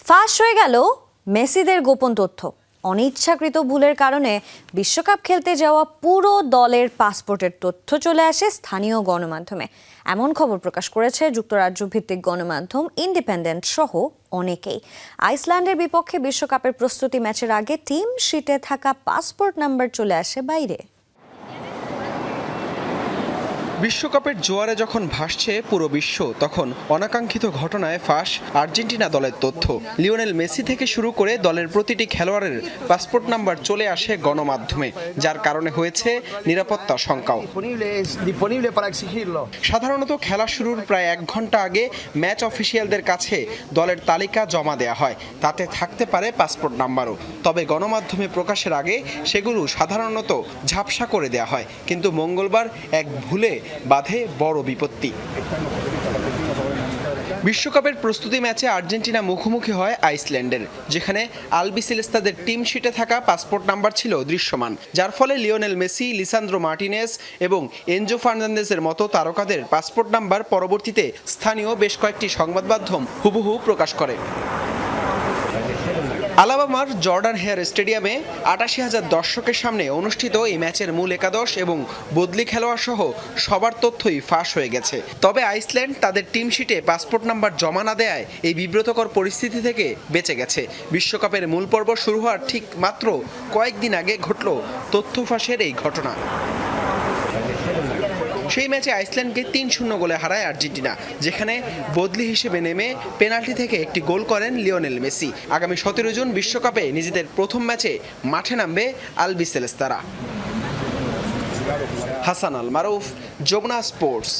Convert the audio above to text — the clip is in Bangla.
ফাঁস হয়ে গেল মেসিদের গোপন তথ্য। অনিচ্ছাকৃত ভুলের কারণে বিশ্বকাপ খেলতে যাওয়া পুরো দলের পাসপোর্টের তথ্য চলে আসে স্থানীয় গণমাধ্যমে। এমন খবর প্রকাশ করেছে যুক্তরাজ্য ভিত্তিক গণমাধ্যম ইন্ডিপেন্ডেন্ট সহ অনেকেই। আইসল্যান্ডের বিপক্ষে বিশ্বকাপের প্রস্তুতি ম্যাচের আগে টিম শিটে থাকা পাসপোর্ট নাম্বার চলে আসে বাইরে। বিশ্বকাপের জোয়ারে যখন ভাসছে পুরো বিশ্ব, তখন অনাকাঙ্ক্ষিত ঘটনায় ফাঁস আর্জেন্টিনা দলের তথ্য। লিওনেল মেসি থেকে শুরু করে দলের প্রতিটি খেলোয়াড়ের পাসপোর্ট নাম্বার চলে আসে গণমাধ্যমে, যার কারণে হয়েছে নিরাপত্তা শঙ্কাও। সাধারণত খেলা শুরুর প্রায় 1 ঘন্টা আগে ম্যাচ অফিসিয়ালদের কাছে দলের তালিকা জমা দেওয়া হয়, তাতে থাকতে পারে পাসপোর্ট নাম্বারও। তবে গণমাধ্যমে প্রকাশের আগে সেগুলো সাধারণত ঝাপসা করে দেওয়া হয়, কিন্তু মঙ্গলবার এক ভুলে বাধে বড় বিপত্তি। বিশ্বকাপের প্রস্তুতি ম্যাচে আর্জেন্টিনা মুখোমুখি হয় আইসল্যান্ডের, যেখানে আলবিসেলেস্তাদের টিম শিটে থাকা পাসপোর্ট নাম্বার ছিল দৃশ্যমান, যার ফলে লিওনেল মেসি, লিসান্দ্রো মার্টিনেজ এবং এনজো ফার্নান্দেজের মতো তারকাদের পাসপোর্ট নাম্বার পরবর্তীতে স্থানীয় বেশ কয়েকটি সংবাদ মাধ্যম হুবহু প্রকাশ করে। আলাবামার জর্ডান হেয়ার স্টেডিয়ামে ৮৮,০০০ দর্শকের সামনে অনুষ্ঠিত এই ম্যাচের মূল একাদশ এবং বদলি খেলোয়াড় সহ সবার তথ্যই ফাঁস হয়ে গেছে। তবে আইসল্যান্ড তাদের টিম শিটে পাসপোর্ট নাম্বার জমা না দেয়ায় এই বিব্রতকর পরিস্থিতি থেকে বেঁচে গেছে। বিশ্বকাপের মূল পর্ব শুরু হওয়ার ঠিক মাত্র কয়েকদিন আগে ঘটল তথ্য ফাঁসের এই ঘটনা। সেই ম্যাচে আইসল্যান্ডকে ৩-০ গোলে হারায় আর্জেন্টিনা, যেখানে বদলি হিসেবে নেমে পেনাল্টি থেকে একটি গোল করেন লিওনেল মেসি। আগামী ১৭ জুন বিশ্বকাপে নিজেদের প্রথম ম্যাচে মাঠে নামবে আলবিসেলেস্তারা। হাসান আল মারুফ, যমুনা স্পোর্টস।